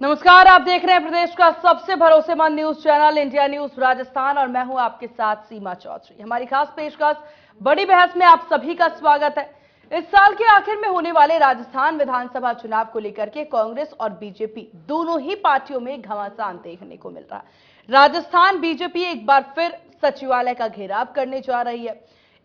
नमस्कार, आप देख रहे हैं प्रदेश का सबसे भरोसेमंद news channel India news Rajasthan और मैं हूं आपके साथ सीमा चौधरी। हमारी खास पेशकश बड़ी बहस में आप सभी का स्वागत है। इस साल के आखिर में होने वाले राजस्थान विधानसभा चुनाव को लेकर के कांग्रेस और बीजेपी दोनों ही पार्टियों में घमासान देखने को मिल रहा है। राजस्थान बीजेपी एक बार फिर सचिवालय का घेराव करने जा रही है।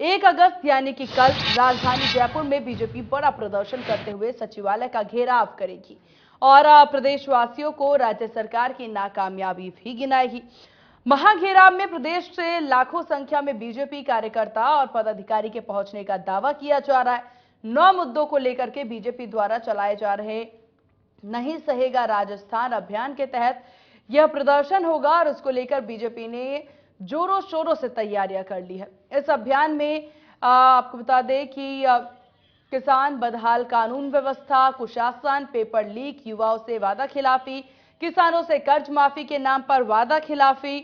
1 अगस्त यानी कि कल राजधानी जयपुर में बीजेपी बड़ा प्रदर्शन करते हुए सचिवालय का घेराव करेगी और प्रदेशवासियों को राज्य सरकार की नाकामयाबी भी गिनाएगी। महाघेराव में प्रदेश से लाखों संख्या में बीजेपी कार्यकर्ता और पदाधिकारी के पहुंचने का दावा किया जा रहा है। 9 मुद्दों को लेकर के बीजेपी द्वारा चलाए जा रहे नहीं सहेगा राजस्थान अभियान के तहत यह प्रदर्शन होगा और उसको लेकर बीजेपी ने जोरों शोरों से तैयारियां कर ली है। इस अभियान में आपको बता दें कि किसान बदहाल कानून व्यवस्था, कुशासन, पेपर लीक, युवाओं से वादा खिलाफी, किसानों से कर्ज माफी के नाम पर वादा खिलाफी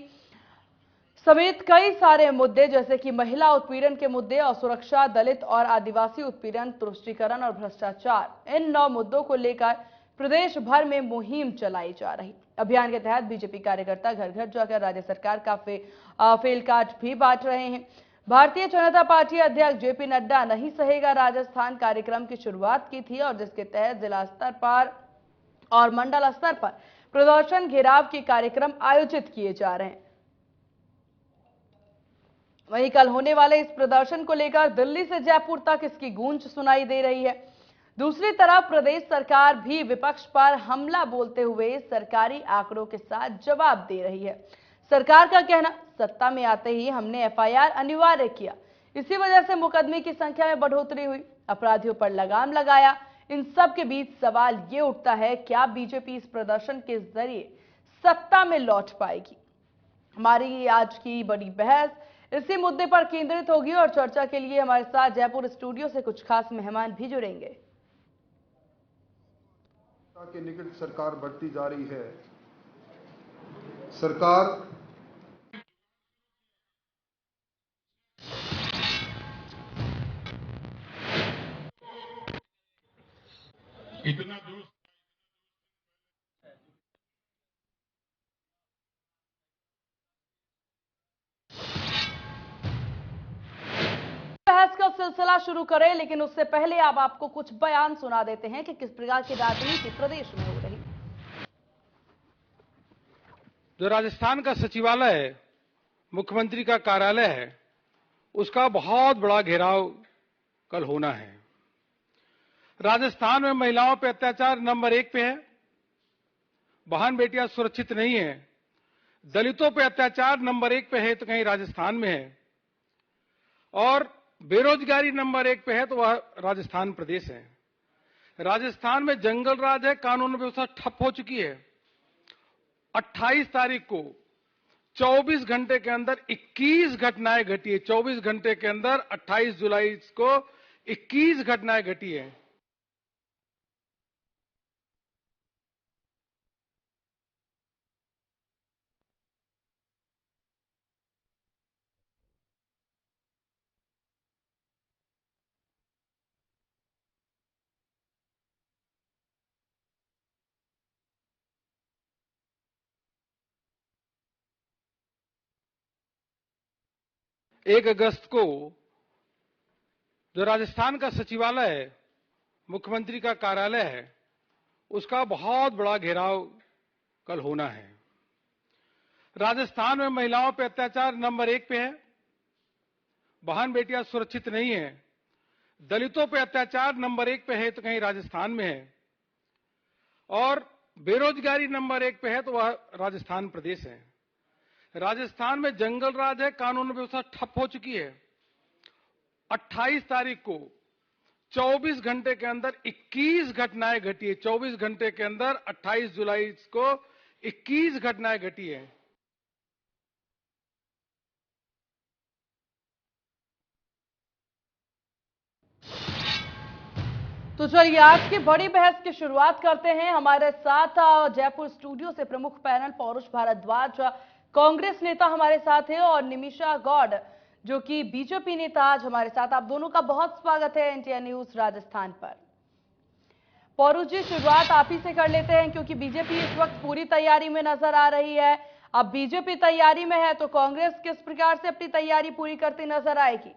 समेत कई सारे मुद्दे जैसे कि महिला उत्पीड़न के मुद्दे और सुरक्षा, दलित और आदिवासी उत्पीड़न, तुष्टीकरण और भ्रष्टाचार, इन 9 मुद्दों को लेकर प्रदेश भर में मुहिम चलाई जा रही। अभियान के तहत बीजेपी कार्यकर्ता घर घर जाकर राज्य सरकार का फेल कार्ड भी बांट रहे हैं। भारतीय जनता पार्टी अध्यक्ष जेपी नड्डा नहीं सहेगा राजस्थान कार्यक्रम की शुरुआत की थी और जिसके तहत जिला स्तर पर और मंडल स्तर पर प्रदर्शन घेराव के कार्यक्रम आयोजित किए जा रहे हैं। वहीं कल होने वाले इस प्रदर्शन को लेकर दिल्ली से जयपुर तक इसकी गूंज सुनाई दे रही है। दूसरी तरफ प्रदेश सरकार भी विपक्ष पर हमला बोलते हुए सरकारी आंकड़ों के साथ जवाब दे रही है। सरकार का कहना, सत्ता में आते ही हमने एफआईआर अनिवार्य किया, इसी वजह से मुकदमे की संख्या में बढ़ोतरी हुई, अपराधियों पर लगाम लगाया। इन सब के बीच सवाल ये उठता है, क्या बीजेपी इस प्रदर्शन के जरिए सत्ता में लौट पाएगी? हमारी आज की बड़ी बहस इसी मुद्दे पर केंद्रित होगी और चर्चा के लिए हमारे साथ जयपुर स्टूडियो से कुछ खास मेहमान भी जुड़ेंगे। के निकट सरकार बढ़ती जा रही है। सरकार इतना दूर बहस का सिलसिला शुरू करें, लेकिन उससे पहले अब आपको कुछ बयान सुना देते हैं कि किस प्रकार की राजनीति प्रदेश में हो रही। जो राजस्थान का सचिवालय है, मुख्यमंत्री का कार्यालय है, उसका बहुत बड़ा घेराव कल होना है। राजस्थान में महिलाओं पर अत्याचार नंबर 1 पे है। बहन बेटियां सुरक्षित नहीं है। दलितों पर अत्याचार नंबर 1 पे है तो कहीं राजस्थान में है। और बेरोजगारी नंबर 1 पे है तो वह राजस्थान प्रदेश है। राजस्थान में जंगल राज है, कानून व्यवस्था ठप हो चुकी है। 28 तारीख को 24 घंटे के अंदर 21 घटनाएं घटी है। 24 घंटे के अंदर 28 जुलाई को 21 घटनाएं घटी है। एक अगस्त को जो राजस्थान का सचिवालय है, मुख्यमंत्री का कार्यालय है, उसका बहुत बड़ा घेराव कल होना है। राजस्थान में महिलाओं पर अत्याचार नंबर 1 पे है। बहन बेटियां सुरक्षित नहीं है। दलितों पर अत्याचार नंबर 1 पे है तो कहीं राजस्थान में है। और बेरोजगारी नंबर 1 पे है तो वह राजस्थान प्रदेश है। राजस्थान में जंगल राज है, कानून व्यवस्था ठप हो चुकी है। 28 तारीख को 24 घंटे के अंदर 21 घटनाएं घटी है। 24 घंटे के अंदर 28 जुलाई को 21 घटनाएं घटी है। तो चलिए आज की बड़ी बहस की शुरुआत करते हैं। हमारे साथ जयपुर स्टूडियो से प्रमुख पैनल पौरुष भारद्वाज कांग्रेस नेता हमारे साथ है और निमिषा गौड़ जो कि बीजेपी नेता आज हमारे साथ। आप दोनों का बहुत स्वागत है इंडिया न्यूज राजस्थान पर। पौरू जी, शुरुआत आप ही से कर लेते हैं क्योंकि बीजेपी इस वक्त पूरी तैयारी में नजर आ रही है। अब बीजेपी तैयारी में है तो कांग्रेस किस प्रकार से अपनी तैयारी पूरी करती नजर आएगी?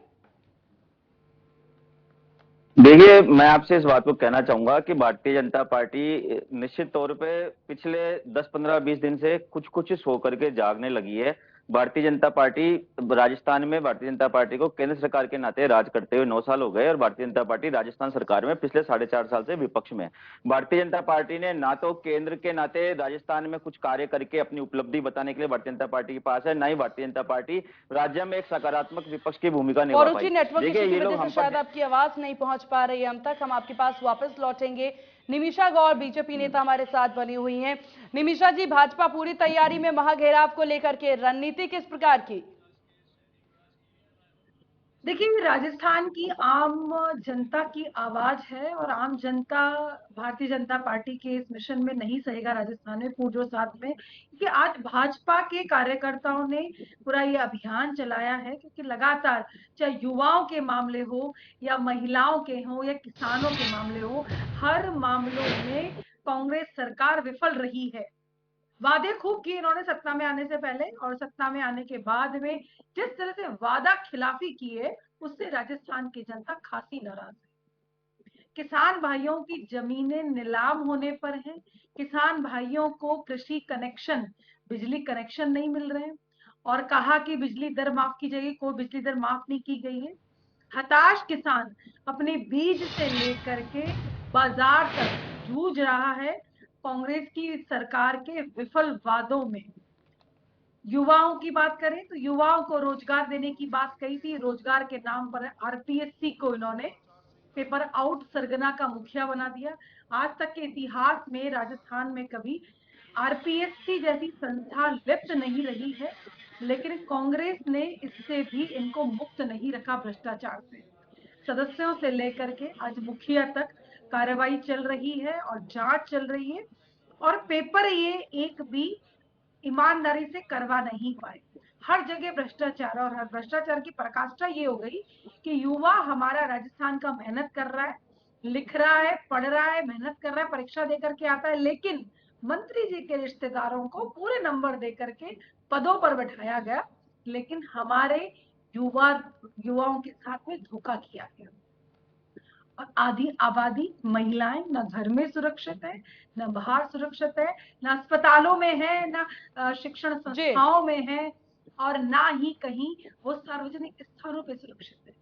देखिए, मैं आपसे इस बात को कहना चाहूंगा कि भारतीय जनता पार्टी निश्चित तौर पे पिछले 10, 15, 20 दिन से कुछ कुछ सो करके जागने लगी है। भारतीय जनता पार्टी राजस्थान में भारतीय जनता पार्टी को केंद्र सरकार के नाते राज करते हुए 9 साल हो गए और भारतीय जनता पार्टी राजस्थान सरकार में पिछले 4.5 साल से विपक्ष में। भारतीय जनता पार्टी ने ना तो केंद्र के नाते राजस्थान में कुछ कार्य करके अपनी उपलब्धि बताने के लिए भारतीय जनता पार्टी के पास है, ना ही भारतीय जनता पार्टी राज्य में एक सकारात्मक विपक्ष की भूमिका निभा पौरू जी, पाई। नेटवर्क देखिए, इशू की ये लोग वजह से हम शायद पर आपकी आवाज नहीं पहुंच पा रही है हम तक। हम आपके पास वापस लौटेंगे। निमिषा गौर बीजेपी नेता हमारे साथ बनी हुई हैं। निमिषा जी, भाजपा पूरी तैयारी में महाघेराव को लेकर के रणनीति किस प्रकार की? देखिए, राजस्थान की आम जनता की आवाज है और आम जनता भारतीय जनता पार्टी के इस मिशन में नहीं सहेगा राजस्थान में पूर्व साथ में, क्योंकि आज भाजपा के कार्यकर्ताओं ने पूरा ये अभियान चलाया है। क्योंकि लगातार चाहे युवाओं के मामले हो या महिलाओं के हो या किसानों के मामले हो, हर मामलों में कांग्रेस सरकार विफल रही है। वादे खूब किए इन्होंने सत्ता में आने से पहले और सत्ता में आने के बाद में जिस तरह से वादा खिलाफी की है, उससे राजस्थान की जनता खासी नाराज है। किसान भाइयों की जमीनें नीलाम होने पर हैं, किसान भाइयों को कृषि कनेक्शन, बिजली कनेक्शन नहीं मिल रहे हैं और कहा कि बिजली दर माफ की जाएगी, कोई बिजली दर माफ नहीं की गई है। हताश किसान अपने बीज से लेकर के बाजार तक जूझ रहा है कांग्रेस की सरकार के विफल वादों में। युवाओं की बात करें तो युवाओं को रोजगार देने की बात कही थी, रोजगार के नाम पर आरपीएससी को इन्होंने पेपर आउट सरगना का मुखिया बना दिया। आज तक के इतिहास में राजस्थान में कभी आरपीएससी जैसी संस्था लिप्त नहीं रही है, लेकिन कांग्रेस ने इससे भी इनको मुक्त नहीं रखा भ्रष्टाचार से। सदस्यों से लेकर के आज मुखिया तक कार्रवाई चल रही है और जांच चल रही है और पेपर ये एक भी ईमानदारी से करवा नहीं पाए। हर जगह भ्रष्टाचार और हर भ्रष्टाचार की पराकाष्ठा ये हो गई कि युवा हमारा राजस्थान का मेहनत कर रहा है, लिख रहा है, पढ़ रहा है, मेहनत कर रहा है, परीक्षा देकर के आता है, लेकिन मंत्री जी के रिश्तेदारों को पूरे नंबर देकर के पदों पर बैठाया गया, लेकिन हमारे युवाओं के साथ में धोखा किया गया। और आधी आबादी महिलाएं न घर में सुरक्षित है, न बाहर सुरक्षित है, न अस्पतालों में है, न शिक्षण संस्थाओं में है और ना ही कहीं वो सार्वजनिक स्थानों पे सुरक्षित है।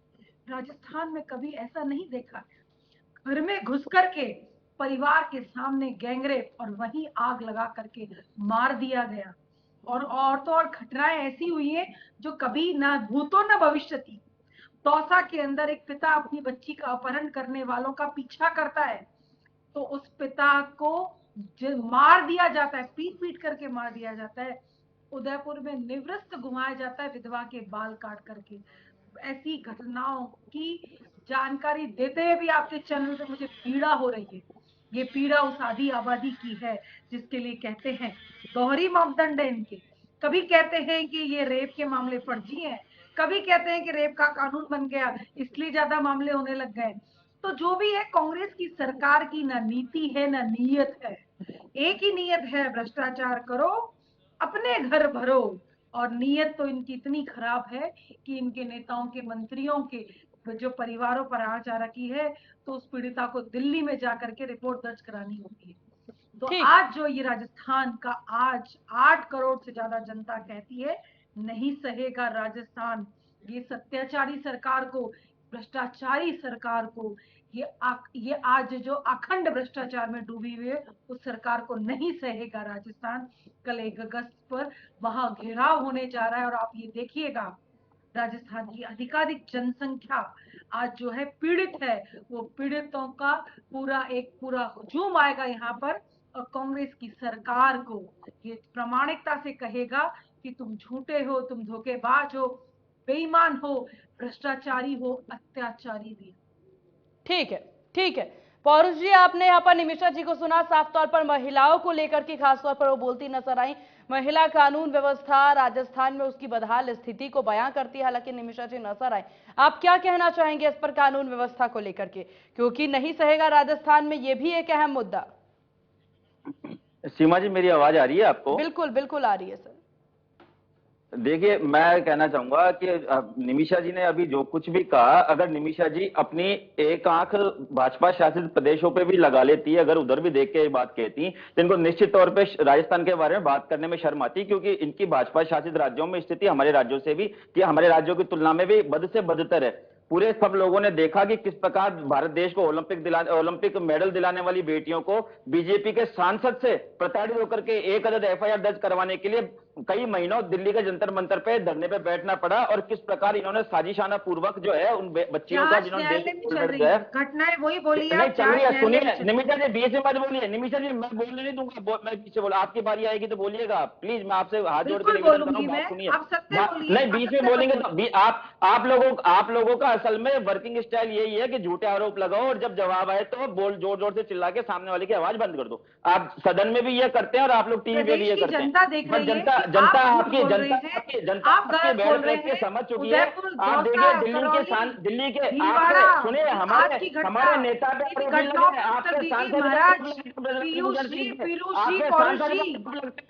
राजस्थान में कभी ऐसा नहीं देखा गया। घर में घुस करके परिवार के सामने गैंगरेप और वहीं आग लगा करके मार दिया गया। और तो और घटनाएं ऐसी हुई है जो कभी ना भूतो न भविष्यति। दौसा के अंदर एक पिता अपनी बच्ची का अपहरण करने वालों का पीछा करता है तो उस पिता को मार दिया जाता है, पीट पीट करके मार दिया जाता है। उदयपुर में निवृत्त घुमाया जाता है विधवा के बाल काट करके। ऐसी घटनाओं की जानकारी देते हुए भी आपके चैनल पे मुझे पीड़ा हो रही है। ये पीड़ा उस आधी आबादी की है जिसके लिए कहते हैं दोहरी मापदंड है इनके। कभी कहते हैं कि ये रेप के मामले फर्जी हैं, कभी कहते हैं कि रेप का कानून बन गया इसलिए ज्यादा मामले होने लग गए। तो जो भी है, कांग्रेस की सरकार की ना नीति है ना नीयत है। एक ही नीयत है, भ्रष्टाचार करो, अपने घर भरो। और नीयत तो इनकी इतनी खराब है कि इनके नेताओं के, मंत्रियों के जो परिवारों पर आंच आ रखी है तो उस पीड़िता को दिल्ली में जाकर के रिपोर्ट दर्ज करानी होती है। तो आज जो ये राजस्थान का आज 8 करोड़ से ज्यादा जनता कहती है नहीं सहेगा राजस्थान, ये सत्याचारी सरकार को, भ्रष्टाचारी सरकार को, ये आज जो अखंड भ्रष्टाचार में डूबी हुई है उस सरकार को नहीं सहेगा राजस्थान। कल 1 अगस्त पर वहां घेराव होने जा रहा है और आप ये देखिएगा राजस्थान की अधिकाधिक जनसंख्या आज जो है पीड़ित है, वो पीड़ितों का पूरा हुजूम आएगा यहाँ पर और कांग्रेस की सरकार को ये प्रामाणिकता से कहेगा कि तुम झूठे हो, तुम धोखेबाज हो, बेईमान हो, भ्रष्टाचारी हो, अत्याचारी भी। ठीक है, ठीक है। पौरुष जी, आपने यहाँ पर निमिषा जी को सुना, साफ तौर पर महिलाओं को लेकर के खासतौर पर वो बोलती नजर आई। महिला कानून व्यवस्था राजस्थान में उसकी बदहाल स्थिति को बयां करती है, हालांकि निमिषा जी नजर आए। आप क्या कहना चाहेंगे इस पर कानून व्यवस्था को लेकर के, क्योंकि नहीं सहेगा राजस्थान में, ये भी एक अहम मुद्दा। सीमा जी, मेरी आवाज आ रही है आपको? बिल्कुल बिल्कुल आ रही है सर। देखिए, मैं कहना चाहूंगा कि निमिषा जी ने अभी जो कुछ भी कहा, अगर निमिषा जी अपनी एक आंख भाजपा शासित प्रदेशों पे भी लगा लेती, अगर उधर भी देख के ये बात कहती, तो इनको निश्चित तौर पे राजस्थान के बारे में बात करने में शर्म आती, क्योंकि इनकी भाजपा शासित राज्यों में स्थिति हमारे राज्यों से भी, कि हमारे राज्यों की तुलना में भी बद से बदतर है। पूरे सब लोगों ने देखा कि किस प्रकार भारत देश को ओलंपिक मेडल दिलाने वाली बेटियों को बीजेपी के सांसद से प्रताड़ित होकर के एक अदद एफआईआर दर्ज करवाने के लिए कई महीनों दिल्ली के जंतर मंतर पे धरने पे बैठना पड़ा, और किस प्रकार इन्होंने साजिशाना पूर्वक जो है उन बच्चियों का, जिन्होंने घटनाएं वही बोली नहीं चल रही है। सुनिए निमिषा जी, बीच में मत बोलिए। निमिषा जी, मैं बोलने नहीं दूंगा, मैं पीछे बोला, आपकी बारी आएगी तो बोलिएगा प्लीज। मैं आपसे हाथ जोड़ के निवेदन करूंगा, बात सुनिए। नहीं, बीच में बोलेंगे तो आप लोगों का असल में वर्किंग स्टाइल यही है कि झूठे आरोप लगाओ, और जब जवाब आए तो बोल जोर जोर से चिल्ला के सामने वाले की आवाज बंद कर दो। आप सदन में भी ये करते हैं और आप लोग टीवी पे भी ये करते हैं। जनता आपकी बैठ बैठ के समझ चुकी है। आप देखिए दिल्ली के सुनिए, हमारे नेता पे आपके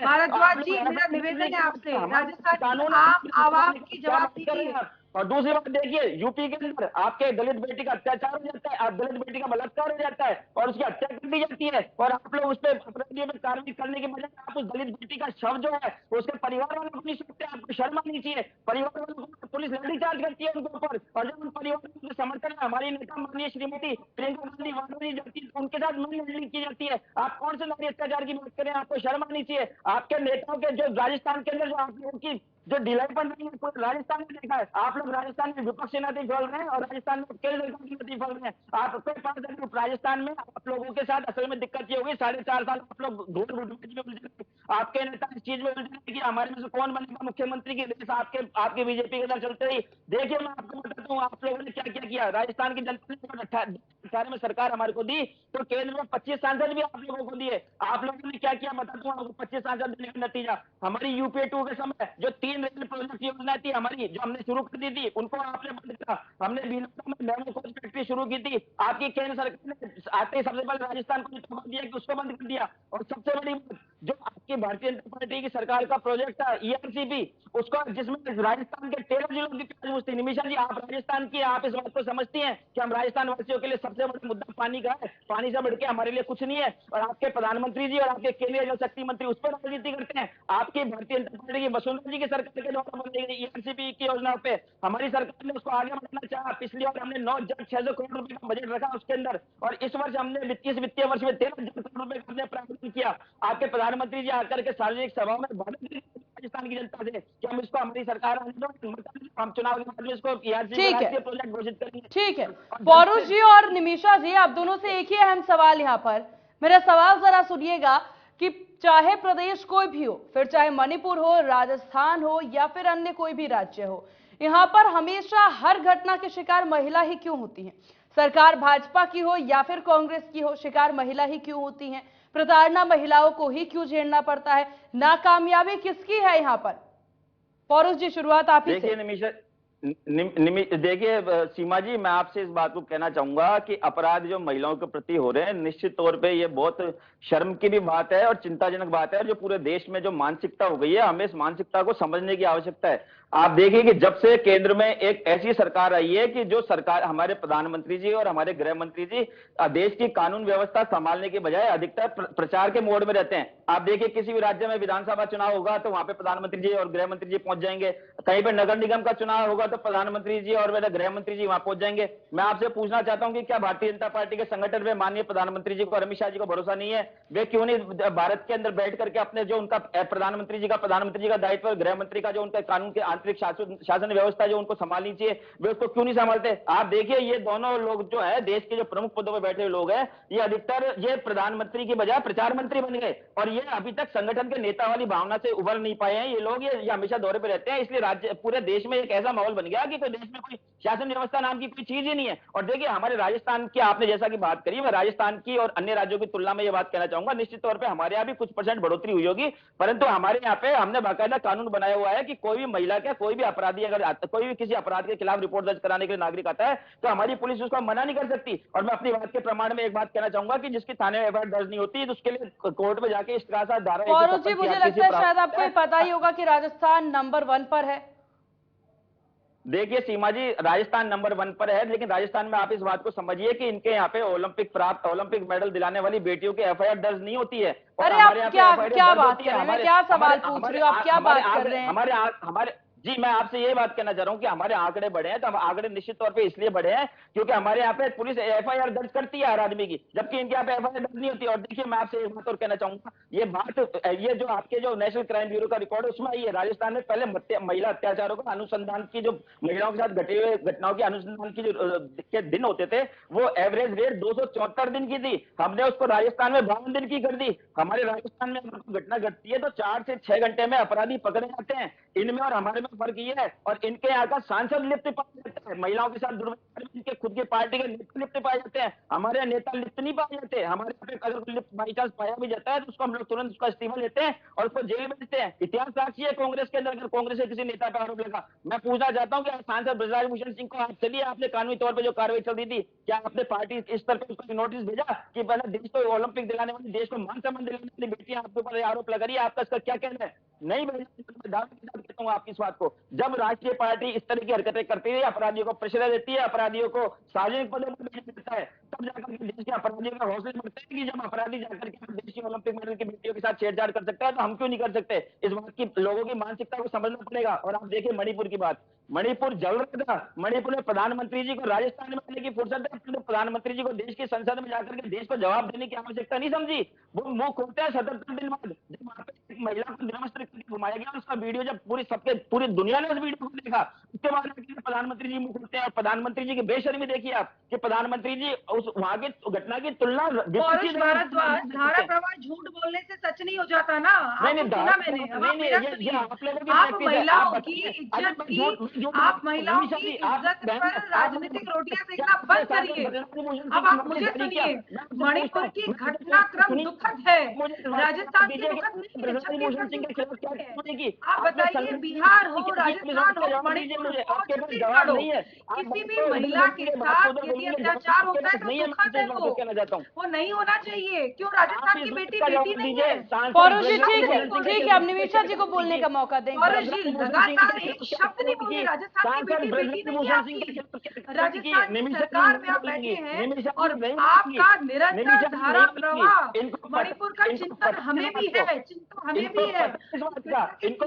भारद्वाज जी, मेरा निवेदन है आपसे, राजस्थान की आम आवाज की जवाब दीजिए। और दूसरी बात देखिए, यूपी के अंदर आपके दलित बेटी का अत्याचार हो जाता है, आप दलित बेटी का बलात्कार हो जाता है और उसकी हत्या कर दी जाती है, और आप लोग उस पर अपराधियों में कार्रवाई करने के बजाय आप उस दलित बेटी का शव जो है उसके परिवार वालों को नहीं सकते। आपको शर्म आनी चाहिए। परिवार वालों को पुलिस लाठीचार्ज करती है उनके ऊपर, और जब उन परिवार के समर्थन में हमारी नेता माननीय श्रीमती प्रियंका गांधी वाड्रा जाती है तो उनके साथ मनी लॉन्ड्रिंग की जाती है। आप कौन से नारी अत्याचार की बात करें? आपको शर्म आनी चाहिए। आपके नेताओं के जो राजस्थान के अंदर जो आप लोगों की जो ढिलाईपन नहीं है, पूरे राजस्थान में देखा है। आप लोग राजस्थान में विपक्षी नीति फैल रहे हैं और राजस्थान में केंद्र सरकार की नीति फैल रहे हैं। आपके पास राजस्थान में आप लोगों के साथ असल में दिक्कत ये होगी, 4.5 साल आप लोग घोर गुटबाजी में उलझे। आपके नेता इस चीज में उलझे कि हमारे में से कौन बनेगा मुख्यमंत्री की रेस आपके बीजेपी के अंदर चलते ही। देखिए, मैं आपको बताता हूँ आप लोगों ने क्या क्या किया। राजस्थान की जनता ने 2018 में सरकार हमारे को दी तो केंद्र में 25 सांसद भी आप लोगों को दिए। आप लोगों ने क्या किया बताता हूँ आपको। 25 सांसद देने का नतीजा, हमारी यूपीए 2 के समय जो 3 रेल प्रोजेक्ट योजना थी हमारी, जो हमने शुरू कर दी थी, उनको आपने बंद करा। हमने बीनों में मेमो कोच फैक्ट्री शुरू की थी, आपकी केंद्र सरकार ने आते ही सबसे पहले राजस्थान को तबाह दिया कि उसको बंद कर दिया। और सबसे बड़ी बात, जो आपकी भारतीय जनता पार्टी की सरकार का प्रोजेक्ट था ईआरसीपी, उसको जिसमें राजस्थान के 13 जिलों की प्याज थी। निमिषा जी, आप राजस्थान की, आप इस बात को समझती हैं कि हम राजस्थान वासियों के लिए सबसे बड़ा मुद्दा पानी का है, पानी से बढ़ के हमारे लिए कुछ नहीं है। और आपके प्रधानमंत्री जी और आपके केंद्रीय जल शक्ति मंत्री उस पर राजनीति करते हैं। आपकी भारतीय जनता पार्टी की वसुंधरा जी की सरकार के द्वारा बनाई गई ईआरसीपी की योजना पे हमारी सरकार ने उसको आगे बढ़ाना चाहा। पिछली बार हमने 9,600 करोड़ रुपए का बजट रखा उसके अंदर, और इस वर्ष हमने वित्तीय वर्ष में 13,000 करोड़ रुपए का हमने प्रावधान किया। आपके प्रधानमंत्री जी आकर के सार्वजनिक सभाओं में राजस्थान की जनता से कि हम इसको हमारी सरकार हम चुनाव के बाद में इसको प्रोजेक्ट घोषित करेंगे। ठीक है पौरुष जी और निमिषा जी, आप दोनों से एक ही अहम सवाल यहाँ पर। मेरा सवाल जरा सुनिएगा कि चाहे प्रदेश कोई भी हो, फिर चाहे मणिपुर हो, राजस्थान हो या फिर अन्य कोई भी राज्य हो, यहाँ पर हमेशा हर घटना के शिकार महिला ही क्यों होती है? सरकार भाजपा की हो या फिर कांग्रेस की हो, शिकार महिला ही क्यों होती है? प्रताड़ना महिलाओं को ही क्यों झेलना पड़ता है? नाकामयाबी किसकी है यहाँ पर? पौरुष जी, शुरुआत आप ही से। निमिषा देखिए सीमा जी, मैं आपसे इस बात को कहना चाहूंगा कि अपराध जो महिलाओं के प्रति हो रहे हैं, निश्चित तौर पे ये बहुत शर्म की भी बात है और चिंताजनक बात है। जो पूरे देश में जो मानसिकता हो गई है, हमें इस मानसिकता को समझने की आवश्यकता है। आप देखिए कि जब से केंद्र में एक ऐसी सरकार आई है कि जो सरकार, हमारे प्रधानमंत्री जी और हमारे गृह मंत्री जी देश की कानून व्यवस्था संभालने के बजाय अधिकतर प्रचार के मोड में रहते हैं। आप देखिए, किसी भी राज्य में विधानसभा चुनाव होगा तो वहां पे प्रधानमंत्री जी और गृह मंत्री जी पहुंच जाएंगे। कहीं पर नगर निगम का चुनाव होगा तो प्रधानमंत्री जी और मेरे गृह मंत्री जी वहां पहुंच जाएंगे। मैं आपसे पूछना चाहता हूं कि क्या भारतीय जनता पार्टी के संगठन में माननीय प्रधानमंत्री जी को और अमित शाह जी को भरोसा नहीं है? वे क्यों नहीं भारत के अंदर बैठ करके अपने जो उनका प्रधानमंत्री जी का दायित्व और गृह मंत्री का जो उनका कानून के आंतरिक शासन व्यवस्था जो उनको संभालनी चाहिए, वे उसको क्यों नहीं संभालते? आप देखिए, ये दोनों लोग जो है देश के जो प्रमुख पदों पर बैठे हुए लोग हैं, ये अधिकतर ये प्रधानमंत्री की बजाय प्रचार मंत्री बन गए, और ये अभी तक संगठन के नेता वाली भावना से उभर नहीं पाए हैं। ये लोग ये हमेशा दौरे पर रहते हैं, इसलिए राज्य पूरे देश में एक ऐसा माहौल बन बन गया कि कोई देश में कोई शासन व्यवस्था नाम की कोई चीज ही नहीं है। और देखिए हमारे राजस्थान की आपने जैसा कि बात करी, मैं राजस्थान की और अन्य राज्यों की तुलना में ये बात कहना चाहूंगा, निश्चित तौर पर हमारे यहाँ भी कुछ % बढ़ोतरी हुई होगी, परंतु हमारे यहाँ पे हमने बाकायदा कानून बनाया हुआ है कि कोई भी महिला का कोई भी अपराधी अगर कोई भी किसी अपराध के खिलाफ रिपोर्ट दर्ज कराने के लिए नागरिक आता है तो हमारी पुलिस उसको मना नहीं कर सकती। और मैं अपनी बात के प्रमाण में एक बात कहना चाहूंगा कि जिसकी थाने में एफआईआर दर्ज नहीं होती तो उसके लिए कोर्ट में जाके इस तरह धारा गौरव जी, मुझे लगता है शायद आपको ये पता ही होगा कि राजस्थान नंबर 1 पर है। देखिए सीमा जी, राजस्थान नंबर 1 पर है, लेकिन राजस्थान में आप इस बात को समझिए कि इनके यहाँ पे ओलंपिक मेडल दिलाने वाली बेटियों की एफआईआर दर्ज नहीं होती है। अरे आप क्या बात कर रहे हैं? मैं क्या सवाल पूछ रही हूँ, आप क्या बात कर रहे हैं? हमारे जी, मैं आपसे ये बात कहना चाह रहा हूं कि हमारे आंकड़े बढ़े हैं, तो हम आंकड़े निश्चित तौर पे इसलिए बढ़े हैं क्योंकि हमारे यहाँ पे पुलिस एफआईआर दर्ज करती है हर आदमी की, जबकि इनके यहाँ पे एफआईआर दर्ज नहीं होती। और देखिए मैं आपसे एक बात और कहना चाहूंगा, ये जो आपके जो नेशनल क्राइम ब्यूरो का रिकॉर्ड है उसमें आई है, राजस्थान में पहले महिला अत्याचारों का अनुसंधान की, जो महिलाओं के साथ घटे हुए घटनाओं के अनुसंधान की जो के दिन होते थे वो एवरेज रेट 274 दिन की थी, हमने उसको राजस्थान में 52 दिन की कर दी। हमारे राजस्थान में घटना घटती है तो 4 से 6 घंटे में अपराधी पकड़े जाते हैं, इनमें और हमारे में फर्क ये है। और इनके यहाँ का सांसद लिप्त पाया जाता है, महिलाओं के साथ दुर्व्यवहार में इनके खुद के पार्टी के नेता लिप्त पाए जाते हैं, हमारे यहाँ नेता लिप्त नहीं पाए जाते। हमारे यहाँ पे अगर कोई लिप्त बाई चांस पाया भी जाता है तो उसको हम लोग तुरंत उसका इस्तीफा लेते हैं और उसको जेल में देते हैं। इतिहास साक्षी है कांग्रेस के अंदर, अगर कांग्रेस के किसी नेता पर आरोप लगा, मैं पूछना चाहता हूँ कि सांसद ब्रजराज भूषण सिंह को आप चलिए, आपने कानूनी तौर पर जो कार्रवाई चल रही थी, क्या आपने पार्टी इस तरह उसको नोटिस भेजा कि पहले देश को ओलंपिक दिलाने वाली, देश को मान सम्मान दिलाने वाली बेटियां आपके ऊपर आरोप लगा रही है, आपका इसका क्या कहना है? नहीं भेजा। कहता हूँ आपकी इस बात को, जब राष्ट्रीय पार्टी इस तरह की हरकतें करती है, अपराधियों को प्रश्रय देती है, अपराधियों को सार्वजनिक पदों पर भेजा देता है, तब जाकर के देश के अपराधियों का हौसला बढ़ता है कि जब अपराधी जाकर के देश की ओलंपिक मेडल की बेटियों के साथ छेड़छाड़ कर सकता है तो हम क्यों नहीं कर सकते? इस बात की लोगों की मानसिकता को समझना पड़ेगा। और आप देखिए मणिपुर की बात, मणिपुर जल रहा था, मणिपुर में प्रधानमंत्री जी को राजस्थान में आने की फुर्सत है, तो प्रधानमंत्री जी को देश की संसद में जाकर के देश को जवाब देने की आवश्यकता नहीं समझी। वो मुंह खोलते हैं 77 दिन बाद, जब वहां पे एक महिला को निरस्त्र घुमाया गया, उसका वीडियो जब पूरी दुनिया ने उस वीडियो को देखा, उसके बाद प्रधानमंत्री जी मुंह खोलते हैं। और प्रधानमंत्री जी की बेशर्मी देखिए आप कि प्रधानमंत्री जी उस वहां की घटना की तुलना भारद्वाज, धारा प्रवाह झूठ बोलने से सच नहीं हो जाता ना। आप महिलाओं की इज्जत की, आप महिलाओं की इज्जत पर राजनीतिक रोटियां सेकना बंद करिए। अब आप मुझे सुनिए, मणिपुर की घटनाक्रम दुखद है, राजस्थान की दुखद नहीं, आप बताइए बिहार हो, राजस्थान हो, मणिपुर हो, छत्तीसगढ़ हो, किसी भी महिला के साथ यदि अत्याचार होता है तो दुखद है, वो नहीं होना चाहिए। क्यों राजस्थान की बेटी बेटी नहीं है? पौरुष जी ठीक है, अब निमिषा जी को बोलने का मौका देंगे। पौरुष जी लगातार एक शब्द नहीं बोले, राजस्थान की बेटी बेटी नहीं है आपकी। राजस्थान सरकार में आप बैठे हैं और आपका निरंतर धारा प्रवाह, मणिपुर का चिंतन हमें भी है, चिंतन हमें भी है। इनको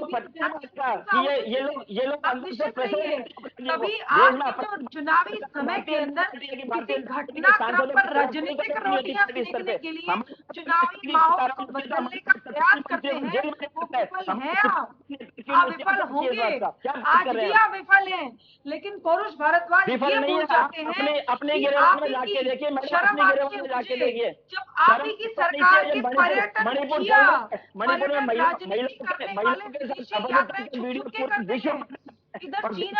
ये लोग कभी आपके जो चुनावी समय के अंदर किसी घटनाक्रम पर राजनीतिक रोटियां सेकने के लिए चुनावी माहौल को बदलने का प्रयास करते हैं, वो विफल है। आप विफल होंगे, आज भी आप विफल हैं, लेकिन पौरुष भारद्वाज ये भूल जाते हैं अपने आप ही शर्म आती है मुझे, जब आप ही की सरकार के पर्यटन किया, पर्यटन राजनीति करने वाले विदेशी यात्री छुपके करते हैं। इधर चीन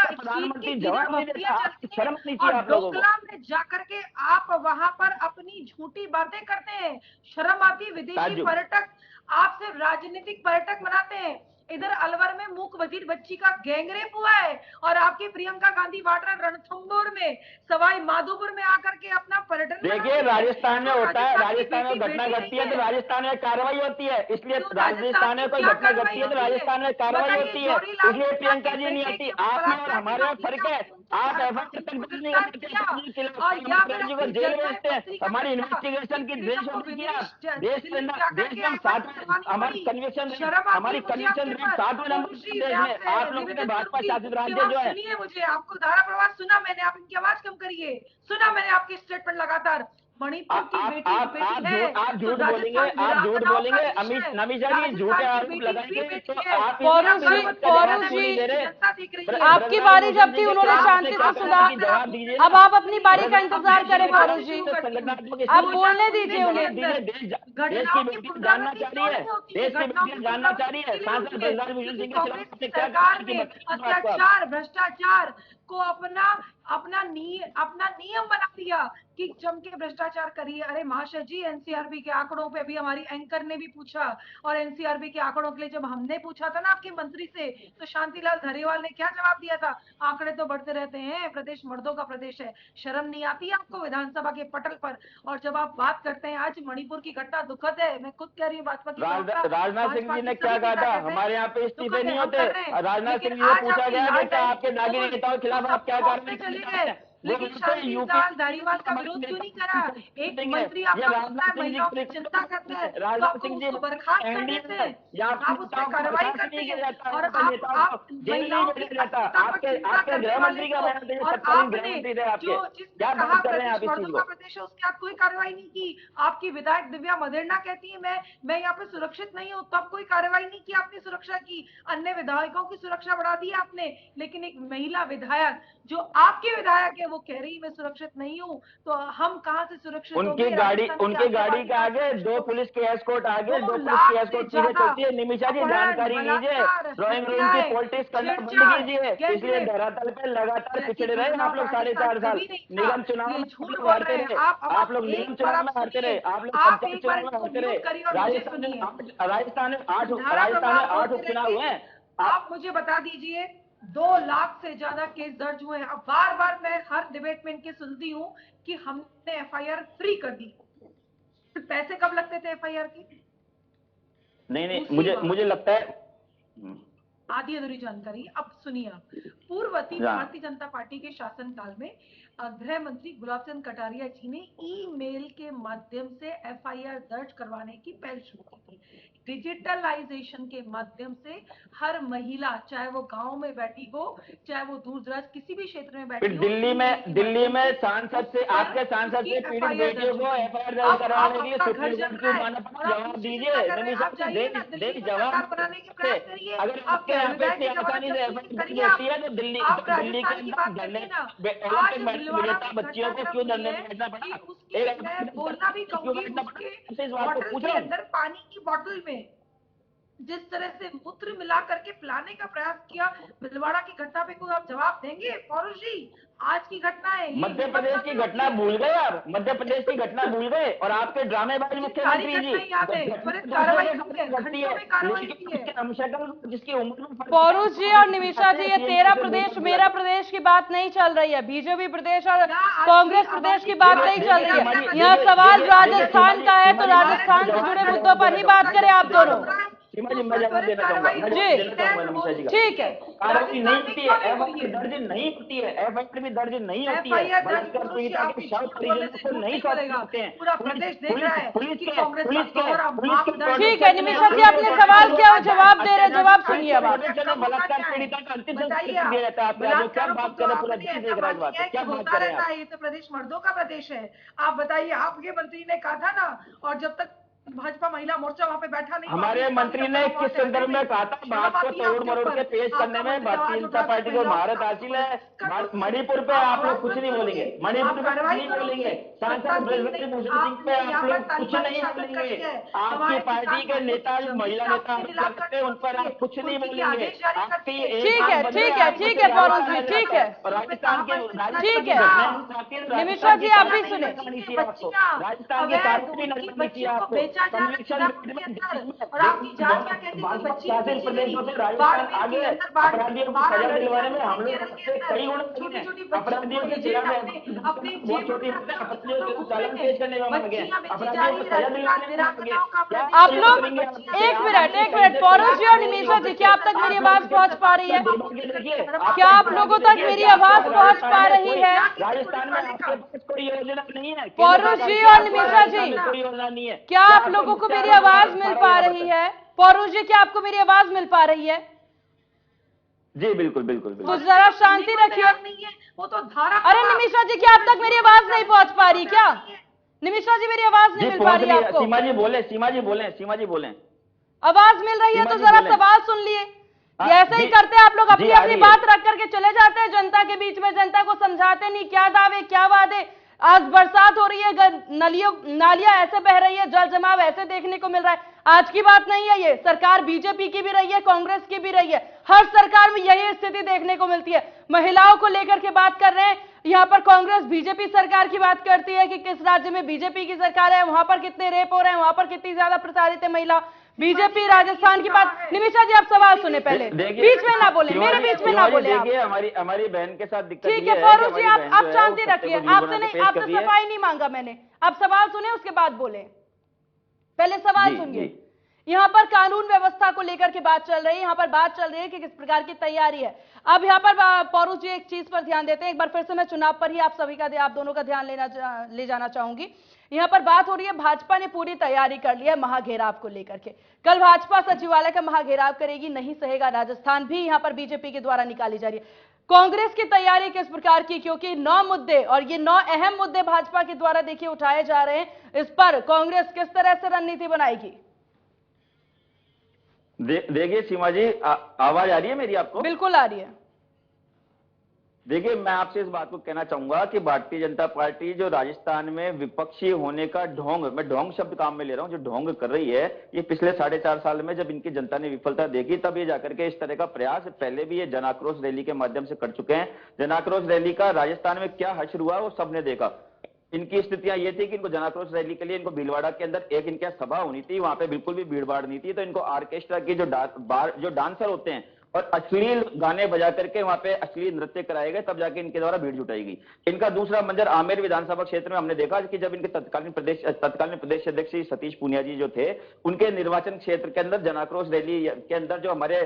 की भक्तियां चलती हैं और डोकलाम में जाकर के आप वहां पर अपनी झूठी बातें करते हैं। शर्म आती, विदेशी पर्यटक आप सिर्फ राजनीतिक पर्यटक बनाते हैं। इधर अलवर में मूक बधिर बच्ची का गैंगरेप हुआ है और आपकी प्रियंका गांधी वाड्रा रणथंभौर में, सवाई माधोपुर में आकर के अपना पर्यटन। देखिए राजस्थान में होता है, राजस्थान में घटना घटती है तो राजस्थान में कार्रवाई होती है, इसलिए राजस्थान में कोई घटना घटती है तो राजस्थान में कार्रवाई होती है, इसलिए प्रियंका जी नहीं आती। आप में और हमारे में फर्क है, आप एफआईआर तक दर्ज नहीं करते, जेल भेजते हैं। हमारी इन्वेस्टिगेशन की देश देश में 7 हमारी कन्विक्शन, हमारी कन्विक्शन 7वें नंबर में। आप लोगों के भाजपा शासित राज्य जो है, सुनिए मुझे, आपको धारा प्रवाह सुना मैंने, आप इनकी आवाज कम करिए, सुना मैंने आपकी स्टेटमेंट लगातार। मणिपुर की बेटी आप झूठ बोलेंगे, आप झूठ बोलेंगे। नमिषा जी झूठे आरोप लगाएंगे तो आप आपकी बारी जब थी उन्होंने शांति से सुना, अब आप अपनी बारी का इंतजार करें फारूक जी, आप बोलने दीजिए उन्हें। देश की बेटी जानना चाह रही है, देश की बेटी जानना चाह रही है सांसद ब्रजराज भूषण सिंह के खिलाफ आपने क्या सरकार ने अत्याचार भ्रष्टाचार को अपना नियम बना दिया कि जम के भ्रष्टाचार करिए। अरे महाशय जी, एनसीआरबी के आंकड़ों पे भी हमारी एंकर ने भी पूछा, और एनसीआरबी के आंकड़ों के लिए जब हमने पूछा था ना आपके मंत्री से, तो शांतिलाल धारीवाल ने क्या जवाब दिया था? आंकड़े तो बढ़ते रहते हैं, प्रदेश मर्दों का प्रदेश है। शर्म नहीं आती आपको विधानसभा के पटल पर? और जब आप बात करते हैं, आज मणिपुर की घटना दुखद है, मैं खुद कह रही हूँ भाजपा की। राजनाथ सिंह जी ने क्या कहा था? हमारे यहाँ पे इस्तीफे नहीं होते। राजनाथ सिंह जी से पूछा गया कि आपके दागी नेताओं के खिलाफ आप क्या कार्रवाई चले गए, लेकिन शांतिलाल धारीवाल का विरोध क्यों नहीं करा? एक मंत्री आपका महिलाओं की चिंता करते हैं तो आपको उसको बर्खास्त कर देते हैं, आप उस पर कार्रवाई करते हैं, और आप महिलाओं की आपके गृह मंत्री का बयान थे, जो जिसने कहा मर्दों का प्रदेश है उसके आप कोई कार्रवाई नहीं की। आपकी विधायक दिव्या मदेरना कहती है मैं यहाँ पे सुरक्षित नहीं हूँ, तब कोई कार्रवाई नहीं की आपने सुरक्षा की। अन्य विधायकों की सुरक्षा बढ़ा दी आपने, लेकिन एक महिला विधायक जो आपके विधायक है वो कह रही मैं सुरक्षित नहीं हूँ, तो हम कहाँ से सुरक्षित? उनकी गाड़ी के आगे 2 पुलिस के एस्कॉर्ट आगे 2 पुलिस की एस्कॉर्ट चीजें चलती है। निमिषा जी जानकारी लीजिए, ड्राइंग रूम की पॉलिटिक्स करना बंद कीजिए। इसलिए धरातल पे लगातार पिछड़े रहे आप लोग 4.5 साल। निगम चुनाव में हारते रहे आप लोग, निगम चुनाव में हारते रहे आप लोग, पंचायत चुनाव में हारते रहे। राजस्थान में 8 उपचुनाव हुए। आप मुझे बता दीजिए, 2 लाख से ज्यादा केस दर्ज हुए हैं। अब बार मैं हर डिबेट में इनके सुनती हूँ कि हमने एफआईआर फ्री कर दी। पैसे कब लगते थे एफआईआर के? नहीं, मुझे लगता है आधी अधूरी जानकारी। अब सुनिए, पूर्ववर्ती भारतीय जनता पार्टी के शासनकाल में गृह मंत्री गुलाब चंद कटारिया जी ने ईमेल के माध्यम से एफआईआर दर्ज करवाने की पहल शुरू की थी। डिजिटलाइजेशन के माध्यम से हर महिला, चाहे वो गांव में बैठी हो, चाहे वो दूर दराज किसी भी क्षेत्र में बैठी हो, दिल्ली में सांसद से, आपके सांसद से पीड़ित बेटियों को एफआईआर दर्ज करवाने के लिए सुप्रीम कोर्ट को जवाब दीजिए। जवाब बनाने के प्रयास करिए। अगर आपके यहाँ पे आसानी से एफआईआर होती है तो दिल्ली के विजेता बच्चियों को क्यों धरने में बैठना पड़ा? बोलना भी कहूंगी, उसके अंदर पानी की बोतल में जिस तरह से मूत्र मिला करके पिलाने का प्रयास किया, भिलवाड़ा की घटना पे कोई आप जवाब देंगे? पौरुष जी, आज की घटना है, मध्य प्रदेश की घटना भूल गए आप, मध्य प्रदेश की घटना भूल गए, और आपके ड्रामेबाज मुख्यमंत्री जी जिसकी उम्र। पौरुष जी और निमिषा जी, ये तेरा प्रदेश मेरा प्रदेश की बात नहीं चल रही है, बीजेपी प्रदेश और कांग्रेस प्रदेश की बात नहीं चल रही है। यहाँ सवाल राजस्थान का है, तो राजस्थान से जुड़े मुद्दों पर ही बात करें आप दोनों। जी ठीक है, कार्रवाई नहीं होती है, एफआईआर दर्ज नहीं होती है, एफआईआर भी दर्ज नहीं होती है, बलात्कार पीड़िता के शव परिजनों को नहीं सौंप सकते हैं। पूरा प्रदेश देख रहा है पुलिस कि कांग्रेस का ठीक है निमिषा जी, आपने सवाल किया वो जवाब दे रहे, जवाब सुनिए अब आप। बलात्कार पीड़िता का अंतिम संस्कार दिया जाता है। आप क्या बात कर रहे हैं? पूरा देश देख रहा है इस बात को, क्या बात कर रहे हैं आप? ये तो प्रदेश मर्दों का प्रदेश है। आप बताइए, आपके मंत्री ने कहा था ना, और जब तक भाजपा महिला मोर्चा वहाँ पे बैठा नहीं, हमारे मंत्री ने किस संदर्भ में कहा था? बात को तोड़ मरोड़ के पेश करने में भारतीय जनता पार्टी को महारत हासिल है। मणिपुर पे आप लोग कुछ नहीं बोलेंगे, मणिपुर पे कुछ नहीं बोलेंगे, सांसद ब्रजराज भूषण सिंह पे आप लोग कुछ नहीं बोलेंगे, आपकी पार्टी के नेता जो महिला नेता लगते हैं उन पर आप कुछ नहीं बोलेंगे। ठीक है पौरुष जी, ठीक है, राजस्थान के ठीक है निमिषा जी, आप भी सुने। राजस्थान के कार्य आपको और आपकी जांच क्या कहती है? बच्ची आगे अपराधियों को सजा दिलवाने में हम लोग कई गुण अपराधियों के खिलाफ अपनी बहुत छोटी अपराधियों को चालान पेश करने में लगे, अपराधियों को सजा दिलवाने में लगे। आप लोग एक मिनट पौरुष जी और निमिषा जी, क्या आप तक मेरी आवाज पहुंच पा रही है? क्या आप लोगों तक मेरी आवाज पहुंच पा रही है? राजस्थान में आपके पास कोई योजना नहीं है, पौरुष जी और निमिषा जी, कोई योजना नहीं है। क्या आप लोगों को मेरी आवाज मिल पा रही है? पौरुष जी, क्या आपको मेरी आवाज मिल पा रही है? जी बिल्कुल बिल्कुल तो जरा शांति रखिए। वो तो धारा। अरे निमिषा जी, क्या आप तक मेरी आवाज नहीं पहुंच पा रही क्या? निमिषा जी मेरी आवाज नहीं मिल पा रही है आपको? सीमा जी बोले, सीमा जी बोले, सीमा जी बोले। आवाज मिल रही है तो सीमा जी जरा बोले। सवाल सुन लिए। हाँ, ये ऐसे ही जी, करते हैं आप लोग, अपनी जी, आ अपनी रही बात है। रख करके चले जाते हैं जनता के बीच में, जनता को समझाते नहीं, क्या दावे क्या वादे। आज बरसात हो रही है, नालियां ऐसे बह रही है, जल जमाव ऐसे देखने को मिल रहा है। आज की बात नहीं है, ये सरकार बीजेपी की भी रही है, कांग्रेस की भी रही है, हर सरकार में यही स्थिति देखने को मिलती है। महिलाओं को लेकर के बात कर रहे हैं, यहाँ पर कांग्रेस बीजेपी सरकार की बात करती है कि किस राज्य में बीजेपी की सरकार है, वहां पर कितने रेप हो रहे हैं, वहां पर कितनी ज्यादा प्रसारित है महिला। बीजेपी राजस्थान की बात। निमिषा जी आप सवाल सुने पहले, बीच में ना बोले, मेरे बीच में ना बोले आप। देखिए हमारी बहन के साथ दिक्कत ठीक ये है कि फारूक जी, हमारी बहन आप जो है, शांति वो रखिए, सत्य को आपसे झूठ नहीं, बना के पेश आपसे कर रही है। सफाई नहीं मांगा मैंने। आप सवाल सुने उसके बाद बोले, पहले सवाल जी, सुनिए। जी। यहाँ पर कानून व्यवस्था को लेकर के बात चल रही है, यहाँ पर बात चल रही है कि किस प्रकार की तैयारी है। अब यहाँ पर पौरुष जी एक चीज पर ध्यान देते हैं, एक बार फिर से मैं चुनाव पर ही आप दोनों का ध्यान ले जाना चाहूंगी। यहाँ पर बात हो रही है, भाजपा ने पूरी तैयारी कर ली है महाघेराव को लेकर के। कल भाजपा सचिवालय का महाघेराव करेगी, नहीं सहेगा राजस्थान भी यहाँ पर बीजेपी के द्वारा निकाली जा रही है। कांग्रेस की तैयारी किस प्रकार की, क्योंकि 9 मुद्दे और ये 9 अहम मुद्दे भाजपा के द्वारा देखिए उठाए जा रहे हैं, इस पर कांग्रेस किस तरह से रणनीति बनाएगी? देखिए सीमा जी, आवाज आ रही है मेरी आपको? बिल्कुल आ रही है। देखिए मैं आपसे इस बात को कहना चाहूंगा कि भारतीय जनता पार्टी जो राजस्थान में विपक्षी होने का ढोंग, मैं ढोंग शब्द काम में ले रहा हूं, जो ढोंग कर रही है, ये पिछले 4.5 साल में जब इनकी जनता ने विफलता देखी तब ये जाकर के इस तरह का प्रयास, पहले भी ये जन आक्रोश रैली के माध्यम से कर चुके हैं। जन आक्रोश रैली का राजस्थान में क्या हश्र हुआ वो सबने देखा। इनकी स्थितियां ये थी कि इनको जन आक्रोश रैली के लिए इनको भीलवाड़ा के अंदर एक इनकी सभा होनी थी, वहां पे बिल्कुल भी भीड़ भाड़ नहीं थी, तो इनको ऑर्केस्ट्रा की जो डांसर होते हैं और अश्लील गाने बजा करके वहां पे अश्लील नृत्य कराए गए, तब जाके इनके द्वारा भीड़ जुटाई। इनका दूसरा मंजर आमेर विधानसभा क्षेत्र में हमने देखा कि जब इनके तत्कालीन प्रदेश अध्यक्ष सतीश पूनिया जी जो थे, उनके निर्वाचन क्षेत्र के अंदर जन आक्रोश रैली के अंदर जो हमारे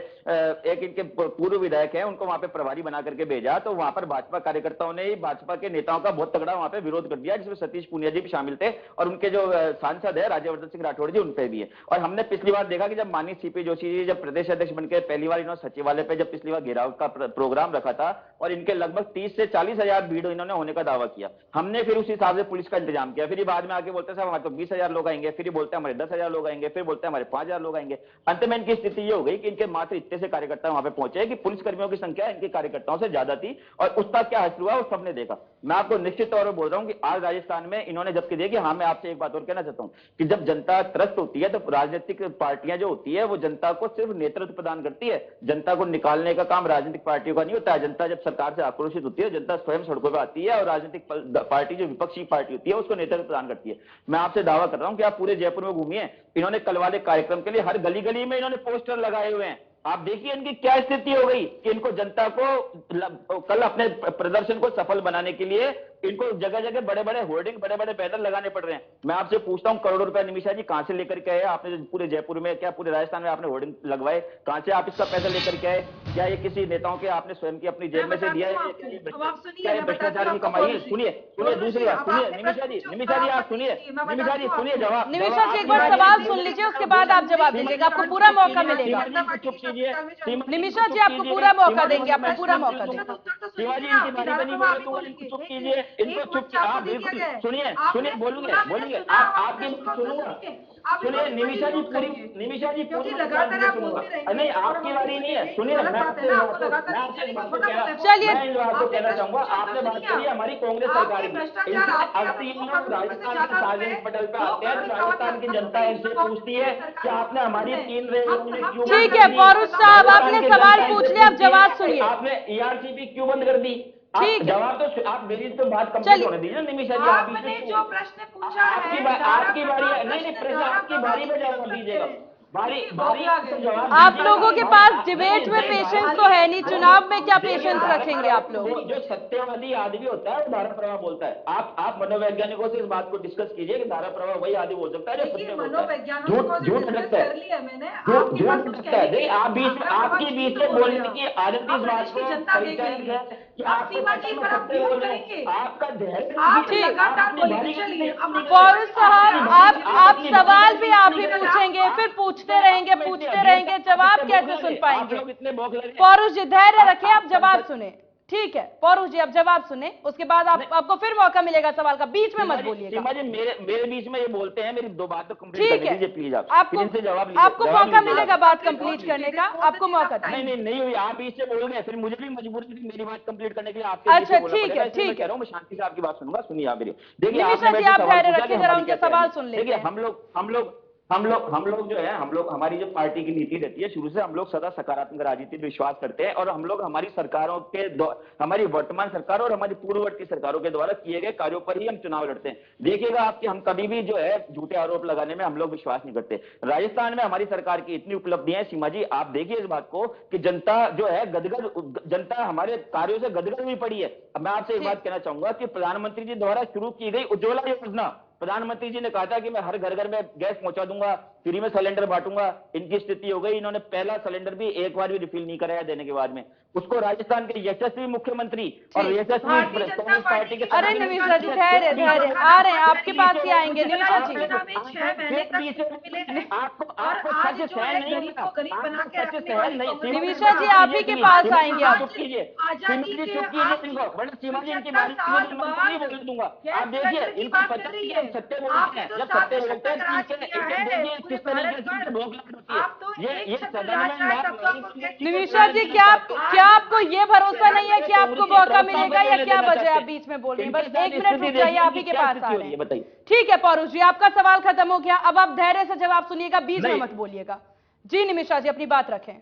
एक इनके पूर्व विधायक हैं उनको वहां पे प्रभारी बना करके भेजा, तो वहां पर भाजपा कार्यकर्ताओं ने, भाजपा के नेताओं का बहुत तगड़ा वहां पे विरोध कर दिया, जिसमें सतीश पूनिया जी भी शामिल थे और उनके जो सांसद है राज्यवर्धन सिंह राठौड़ जी उन पे भी है। और हमने पिछली बार देखा कि जब माननीय सीपी जोशी जी जब प्रदेश अध्यक्ष बनकर पहली बार इन्होंने सचिवालय पे जब पिछली बार घेराव का प्रोग्राम रखा था और इनके लगभग 30 से 40 हजार भीड़ इन्होंने होने का दावा किया, हमने फिर उसी हिसाब से पुलिस का इंतजाम किया। फिर ये बाद में आके बोलते साहब हमारे तो 20,000 लोग आएंगे, फिर बोलते हैं हमारे 10,000 लोग आएंगे, फिर बोलते हैं हमारे 5,000 लोग आएंगे। अंत में इनकी स्थिति ये हो गई कि इनके मात्र इतने से कार्यकर्ता वहां पे पहुंचे कि पुलिसकर्मियों की संख्या इनके कार्यकर्ताओं से ज्यादा थी और उसका क्या हश्र हुआ वो सबने देखा। मैं आपको निश्चित तौर पर बोल रहा हूं कि आज राजस्थान में इन्होंने जबकि देखिए, हाँ मैं आपसे एक बात और कहना चाहता हूं कि जब जनता त्रस्त होती है तो राजनीतिक पार्टियां जो होती है वो जनता को सिर्फ नेतृत्व प्रदान करती है, जनता को निकालने का काम राजनीतिक पार्टियों का नहीं होता है। जनता जब सरकार से आक्रोशित होती है, जनता स्वयं सड़कों पर आती है और राजनीतिक पार्टी जो विपक्षी पार्टी होती है उसको नेतृत्व प्रदान करती है। मैं आपसे दावा कर रहा हूं कि आप पूरे जयपुर में घूमिए, इन्होंने कल वाले कार्यक्रम के लिए हर गली गली में इन्होंने पोस्टर लगाए हुए हैं। आप देखिए इनकी क्या स्थिति हो गई कि इनको जनता को कल अपने प्रदर्शन को सफल बनाने के लिए इनको जगह जगह बड़े बड़े होर्डिंग, बड़े बड़े बैनर लगाने पड़ रहे हैं। मैं आपसे पूछता हूं करोड़ों रुपए निमिषा जी कहां से लेकर के आए आपने? पूरे जयपुर में, क्या पूरे राजस्थान में आपने होर्डिंग लगवाए? कहां से आप इसका पैसा लेकर के आए? क्या ये किसी नेताओं के आपने स्वयं की अपनी जेब में से दिया है? क्या भ्रष्टाचार की कमाई? सुनिए दूसरी बात सुनिए निमिषा जी आप सुनिए, सुनिए जवाब। निमिषा जी एक बार सवाल सुन लीजिए, उसके बाद आप जवाब दीजिएगा, आपको पूरा मौका मिलेगा। चुप कीजिए निमिषा जी, आपको पूरा मौका देंगे, आपको पूरा मौका देंगे। शिवाजी इनकी बारी में नहीं बोले तो इनको चुप कीजिए, इनको चुप। आप बिल्कुल सुनिए बोलूंगे आपकी सुनूंगा। सुनिए निमिषा जी पूरी लगातार नहीं, आपकी बारी नहीं है। सुनिए चलिए मैं इस बात को कहना चाहूंगा, आपने बात करी हमारी कांग्रेस सरकार की, राजस्थान के सार्वजनिक पटल पे आते हैं तो राजस्थान की जनता इनसे पूछती है कि आपने हमारी 3 रेलवे क्यों? ठीक है पौरुष साहब, आपने सवाल पूछ लिया, अब जवाब सुनिए। आपने ERCP क्यों बंद कर दी? ठीक है, जवाब तो आप मेरी तो बात कंप्लीट होने दीजिए निमिषा जी। आपने जो प्रश्न पूछा है आपकी बारी नहीं प्रश्न आपकी बारी में जवाब दीजिएगा। बारी जवाब आप लोगों के पास डिबेट में पेशेंस तो है नहीं, चुनाव में क्या पेशेंस रखेंगे आप लोग? जो सत्यवादी आदमी होता है वो धारा प्रवाह बोलता है। आप मनोवैज्ञानिकों से इस बात को डिस्कस कीजिए कि धारा प्रवाह वही आदमी बोल सकता है जो सत्य बोलता है। झूठ लगता है, झूठ लगता है। देखिए आपकी बीच में बोलने की आदत इस बात को परिचालित है कि आप सत्य बोल रहे हैं, आपका पौरुष साहब, आप सवाल भी आप ही पूछेंगे, फिर पूछते रहेंगे, जवाब कैसे सुन पाएंगे? पौरुष जी धैर्य रखें, आप जवाब सुने। ठीक है पौरू जी, अब जवाब सुने, उसके बाद आपको फिर मौका मिलेगा सवाल का, बीच में मत बोलिएगा। सीमा जी मेरे बीच में ये बोलते हैं, मेरी दो बात तो कंप्लीट ठीक करने है, दीजिए प्लीज। आपको आपको मौका मिलेगा बात कंप्लीट करने का, आपको मौका नहीं हुई, आप बीच से बोल गए, फिर मुझे भी मजबूरी थी मेरी बात कंप्लीट करने के लिए आपके बीच अच्छा से बोलना ठीक पड़ेगा, है, इसलिए मैं ठीक कह है। रहा हूँ मैं शांति से आपकी बात सुनूंगा। सुनिए आप मेरी, देखिए निमिषा आपने जी, मेरे आप से सवाल धैर्य पूछा रखिए, कि जरा हमारी उनके क्या सवाल तैयारी सुन है। लेते देखिए हैं। हम लोग जो है, हमारी जो पार्टी की नीति रहती है, शुरू से हम लोग सदा सकारात्मक राजनीति में विश्वास करते हैं, और हम लोग हमारी सरकारों के हमारी वर्तमान सरकार और हमारी पूर्ववर्ती सरकारों के द्वारा किए गए कार्यों पर ही हम चुनाव लड़ते हैं। देखिएगा आपके, हम कभी भी जो है झूठे आरोप लगाने में हम लोग विश्वास नहीं करते। राजस्थान में हमारी सरकार की इतनी उपलब्धियां हैं सीमा जी, आप देखिए इस बात को कि जनता जो है जनता हमारे कार्यों से गदगद हुई पड़ी है। अब मैं आपसे एक बात कहना चाहूंगा कि प्रधानमंत्री जी द्वारा शुरू की गई उज्ज्वला योजना, प्रधानमंत्री जी ने कहा था कि मैं हर घर घर में गैस पहुंचा दूंगा, फ्री में सिलेंडर बांटूंगा। इनकी स्थिति हो गई, इन्होंने पहला सिलेंडर भी एक बार भी रिफिल नहीं कराया देने के बाद में। उसको राजस्थान के यशस्वी मुख्यमंत्री और यशस्वी कांग्रेस पार्टी के, अरे निमिषा जी धैर्य आ रहे हैं, आपके पास ही आएंगे निमिषा जी। निमिषा जी आप ही के पास आएंगे अब। दूंगा। आप देखिए इनको पता है कि हम सत्य बोलते हैं, जब सत्य बोलते हैं देखिए किस तरीके से भोग लगती है। ये सदन में निमिषा जी क्या आपको ये भरोसा नहीं है कि आपको मौका मिलेगा, या क्या वजह आप बीच में बोल रही हैं? बस 1 मिनट रुक जाइए, आप ही के पास आ रहे हैं। बताइए। ठीक है पौरू जी, आपका सवाल खत्म हो गया, अब आप धैर्य से जवाब सुनिएगा, बीच में मत बोलिएगा। जी निमिषा जी अपनी बात रखें।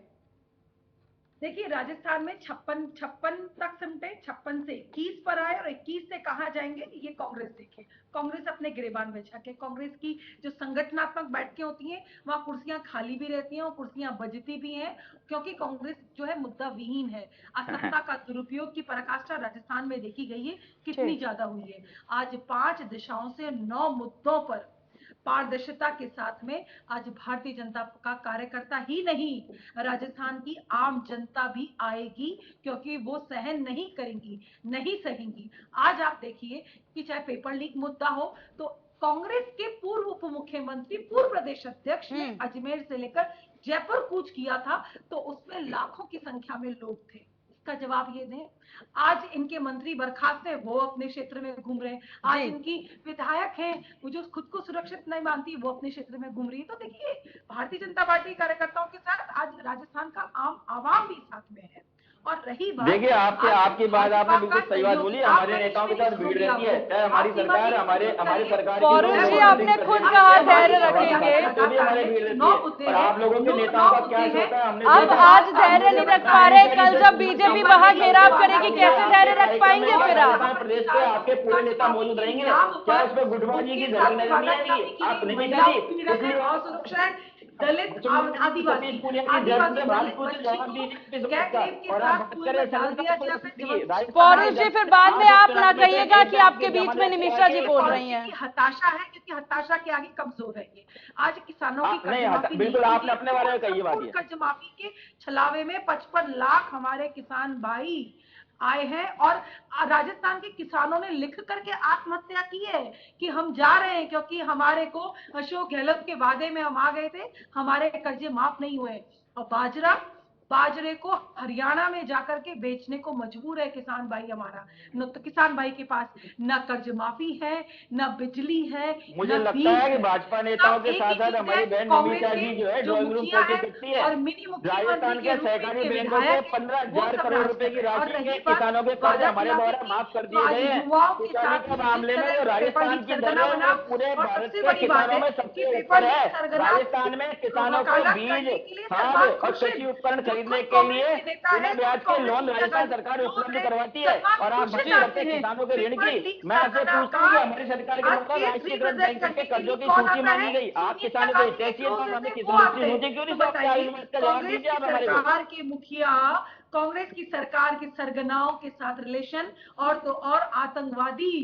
देखिए राजस्थान में 56 तक सिमटे, 56 से 21 पर आए और 21 से कहां जाएंगे ये कांग्रेस देखे। कांग्रेस अपने गिरेबान में झाके। कांग्रेस की जो संगठनात्मक बैठकें होती हैं वहां कुर्सियां खाली भी रहती हैं और कुर्सियां बजती भी हैं, क्योंकि कांग्रेस जो है मुद्दा विहीन है। असत्ता का दुरुपयोग की पराकाष्ठा राजस्थान में देखी गई है, कितनी ज्यादा हुई है। आज 5 दिशाओं से 9 मुद्दों पर पारदर्शिता के साथ में आज भारतीय जनता का कार्यकर्ता ही नहीं, राजस्थान की आम जनता भी आएगी, क्योंकि वो सहन नहीं करेंगी, नहीं सहेंगी। आज आप देखिए कि चाहे पेपर लीक मुद्दा हो, तो कांग्रेस के पूर्व उप मुख्यमंत्री, पूर्व प्रदेश अध्यक्ष ने अजमेर से लेकर जयपुर कूच किया था, तो उसमें लाखों की संख्या में लोग थे। इसका जवाब ये दें। आज इनके मंत्री बर्खास्त है, वो अपने क्षेत्र में घूम रहे हैं। आज इनकी विधायक हैं, वो जो खुद को सुरक्षित नहीं मानती, वो अपने क्षेत्र में घूम रही है। तो देखिए भारतीय जनता पार्टी कार्यकर्ताओं के साथ आज राजस्थान का आम आवाम भी साथ में है। और रही बात, देखिए आपकी बात आपने बिल्कुल सही बात बोली। हमारे नेताओं के साथ भीड़ रहती है, चाहे हमारी सरकार हमारी सरकार पौरू जी आपने खुद कहा धैर्य रखेंगे, और आप लोगों के नेताओं का क्या होता है हमने अब आज धैर्य नहीं रख पा रहे, कल जब बीजेपी वहां घेराव करेगी कैसे धैर्य रख पाएंगे फिर आप? प्रदेश के आपके पूरे नेता मौजूद रहेंगे, क्या उसमें गुटबाजी की झलक नजर नहीं आएगी? आप नहीं दलित आदिवासी पौरू जी फिर बाद में आप ना कहिएगा कि आपके बीच में निमिषा जी बोल रही हैं। हताशा है, क्योंकि हताशा के आगे कमजोर है ये। आज किसानों की कर्जमाफी, बिल्कुल आपने अपने बारे में कही बात है। कर्जमाफी के छलावे में 55 लाख हमारे किसान भाई आए हैं, और राजस्थान के किसानों ने लिख करके आत्महत्या की है कि हम जा रहे हैं, क्योंकि हमारे को अशोक गहलोत के वादे में हम आ गए थे, हमारे कर्जे माफ नहीं हुए। और बाजरे को हरियाणा में जाकर के बेचने को मजबूर है किसान भाई हमारा। न तो किसान भाई के पास न कर्ज माफी है, न बिजली है। मुझे लगता है कि भाजपा नेताओं के साथ साथ हमारी बहन निमिषा जी जो है ड्राइंग रूम खोल सकती है। और मिनी राजस्थान के सहकारी बैंकों को 15,000 करोड़ रुपए की राशि के किसानों के कर्ज हमारे द्वारा माफ कर दिए गए हैं। किसानी के मामले में जो राजस्थान की दर है पूरे भारत के किसानों में सबसे ऊपर है। राजस्थान में किसानों को बीज, खाद और कृषि उपकरण खरीदने के लिए बिना ब्याज के लोन राजस्थान सरकार उपलब्ध करवाती है, और आप बात करते हैं किसानों के ऋण की। मैं आपसे पूछता हूँ कि हमारी सरकार के द्वारा राष्ट्रीयकृत बैंक के कर्जों की सूची मांगी गई, आप किसानों को टैक्स हमें किसानों की सूची क्यों नहीं सौंपते? इसका जवाब दीजिए आप हमारे सरकार के मुखिया, कांग्रेस की सरकार के सरगनाओं के साथ रिलेशन, और तो और आतंकवादी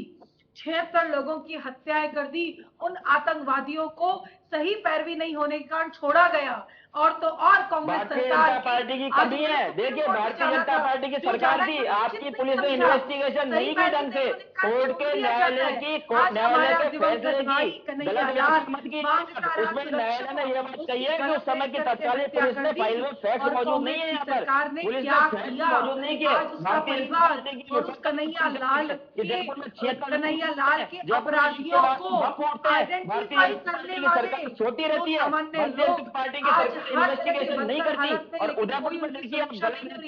76 लोगों की हत्याएं कर दी। उन आतंकवादियों को सही पैरवी नहीं होने के कारण छोड़ा गया, और तो और कांग्रेस भारतीय सरकार जनता पार्टी की कमी है। देखिए, भारतीय जनता पार्टी की सरकार थी, आपकी पुलिस ने इन्वेस्टिगेशन नहीं की ढंग से, कोर्ट के न्यायालय के फैसले की गलत व्याख्या मत की। उसमें न्यायालय ने यह बात कही है कि उस समय की तत्कालीन पुलिस ने फाइल में फैक्ट मौजूद नहीं है। यहाँ पर पुलिस ने फैक्ट मौजूद नहीं किए। भारतीय जनता पार्टी की कन्हैया लाल कन्हैया लाल के अपराधियों को आइडेंटिफाई करने वाले सरकार छोटी रहती है, भारतीय जनता पार्टी की सरकार इन्वेस्टिगेशन नहीं करती। और उदयपुर में देखिए आप गलत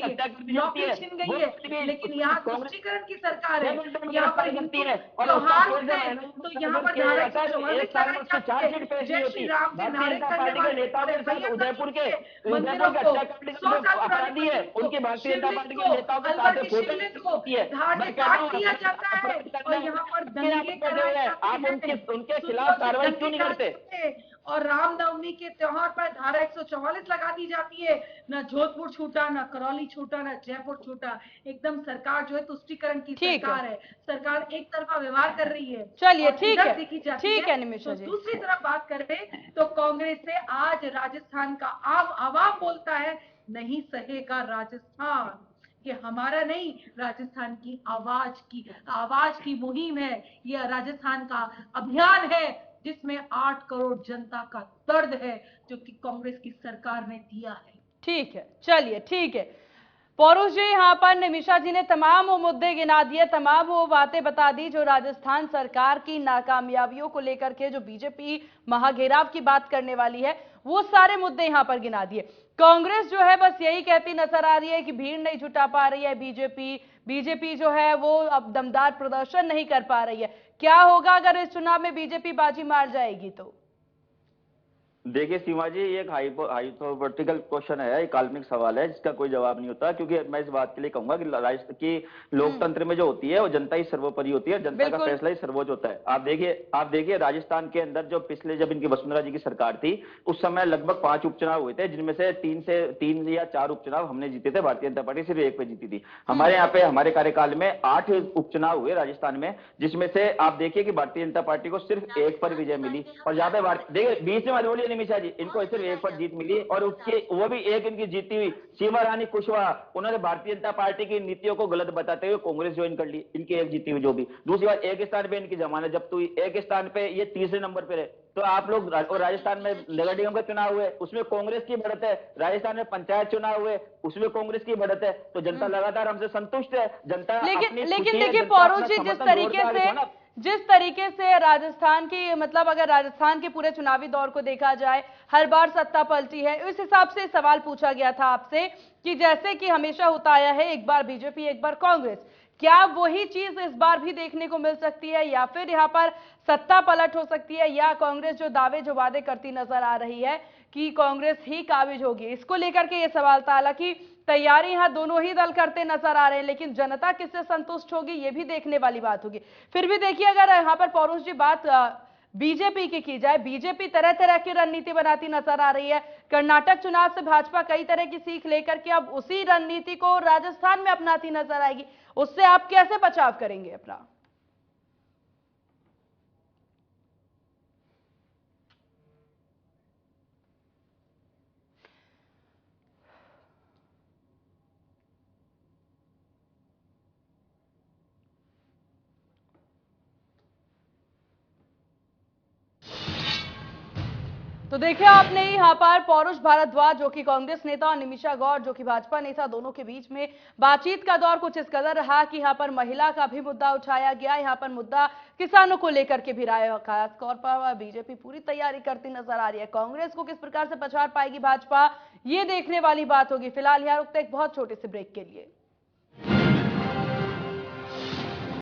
हत्या कर दी जाती है, छिन गई है, लेकिन यहाँ तुष्टीकरण की सरकार है, यहाँ यहाँ पर करती है। और त्योहार है तो यहाँ पर धारा 144 एक साल में उसकी चार्जशीट पेश नहीं जय होती। श्री राम के भारतीय नारे जनता करने पार्टी के वाले नेताओं के साथ उदयपुर के मंदिरों को हत्याकांड के जो अपराधी है उनकी भारतीय जनता पार्टी के नेताओं के साथ फोटो होती है। धार से काट दिया जाता है और यहाँ पर दंगे कराए आप जाते हैं। उनके खिलाफ कार्रवाई क्यों नहीं करते? और रामनवमी के त्योहार पर धारा 144 लगा दी जाती है। ना जोधपुर छूटा, ना करौली छूटा, ना जयपुर छूटा। एकदम सरकार जो है तुष्टीकरण की सरकार है। सरकार एक तरफा व्यवहार कर रही है। चलिए, और ठीक इधर है, देखी जाती ठीक है निमिषा तो जी। दूसरी तरफ बात करें तो कांग्रेस से आज राजस्थान का आम आवाम बोलता है नहीं सहेगा राजस्थान, कि हमारा नहीं, राजस्थान की आवाज की मुहिम है। यह राजस्थान का अभियान है जिसमें 8 करोड़ जनता का दर्द है जो कि कांग्रेस की सरकार ने दिया है। ठीक है, चलिए, ठीक है पौरुष जी। यहाँ पर निमिषा जी ने तमाम वो मुद्दे गिना दिए, तमाम वो बातें बता दी जो राजस्थान सरकार की नाकामयाबियों को लेकर के जो बीजेपी महाघेराव की बात करने वाली है, वो सारे मुद्दे यहाँ पर गिना दिए। कांग्रेस जो है बस यही कहती नजर आ रही है कि भीड़ नहीं जुटा पा रही है बीजेपी जो है वो अब दमदार प्रदर्शन नहीं कर पा रही है। क्या होगा अगर इस चुनाव में बीजेपी बाजी मार जाएगी तो? देखिए सीमा जी, ये एक हाइपोथेटिकल क्वेश्चन है, एक काल्पनिक सवाल है जिसका कोई जवाब नहीं होता। क्योंकि मैं इस बात के लिए कहूंगा कि राष्ट्र की लोकतंत्र में जो होती है वो जनता ही सर्वोपरि होती है, जनता का फैसला ही सर्वोच्च होता है। आप देखिए राजस्थान के अंदर जो पिछले जब इनकी वसुंधरा जी की सरकार थी उस समय लगभग 5 उपचुनाव हुए थे, जिनमें से 3 या 4 उपचुनाव हमने जीते थे, भारतीय जनता पार्टी सिर्फ 1 पे जीती थी। हमारे यहाँ पे हमारे कार्यकाल में 8 उपचुनाव हुए राजस्थान में, जिसमें से आप देखिए कि भारतीय जनता पार्टी को सिर्फ 1 पर विजय मिली। और जहां पे देखिए बीच में बोलिए निमिषा जी, इनको सिर्फ 1 पर जीत मिली और उसके वो भी एक इनकी जीती हुई सीमा रानी कुशवाहा, उन्होंने भारतीय जनता पार्टी की नीतियों को गलत बताते हुए कांग्रेस ज्वाइन कर ली, इनकी एक जीती हुई जो भी। दूसरी बात, एक स्थान पे इनकी जमानत जब्त हुई, एक स्थान पे ये तीसरे नंबर पे रहे। तो आप लोग, और राजस्थान में नगर निगम का चुनाव हुए उसमें कांग्रेस की बढ़त है, राजस्थान में पंचायत चुनाव हुए उसमें कांग्रेस की बढ़त है। तो जनता लगातार हमसे संतुष्ट है। जनता लेकिन देखिए पौरुष जी, जिस तरीके से राजस्थान की मतलब अगर राजस्थान के पूरे चुनावी दौर को देखा जाए, हर बार सत्ता पलटी है, इस हिसाब से सवाल पूछा गया था आपसे कि जैसे कि हमेशा होता आया है, एक बार बीजेपी एक बार कांग्रेस, क्या वही चीज इस बार भी देखने को मिल सकती है या फिर यहाँ पर सत्ता पलट हो सकती है, या कांग्रेस जो दावे जो वादे करती नजर आ रही है कि कांग्रेस ही काबिज होगी? इसको लेकर के ये सवाल था। हालांकि तैयारी यहाँ दोनों ही दल करते नजर आ रहे हैं, लेकिन जनता किससे संतुष्ट होगी ये भी देखने वाली बात होगी। फिर भी देखिए, अगर यहाँ पर पौरुष जी बात बीजेपी की जाए, बीजेपी तरह तरह की रणनीति बनाती नजर आ रही है। कर्नाटक चुनाव से भाजपा कई तरह की सीख लेकर के अब उसी रणनीति को राजस्थान में अपनाती नजर आएगी, उससे आप कैसे बचाव करेंगे अपना? तो देखिए आपने यहाँ पर पौरुष भारद्वाज जो कि कांग्रेस नेता और निमिषा गौड़ जो कि भाजपा नेता, दोनों के बीच में बातचीत का दौर कुछ इस कदर रहा कि यहाँ पर महिला का भी मुद्दा उठाया गया, यहाँ पर मुद्दा किसानों को लेकर के भी रहा। खासतौर पर बीजेपी पूरी तैयारी करती नजर आ रही है, कांग्रेस को किस प्रकार से पछाड़ पाएगी भाजपा, ये देखने वाली बात होगी। फिलहाल यहाँ रुकते एक बहुत छोटे से ब्रेक के लिए।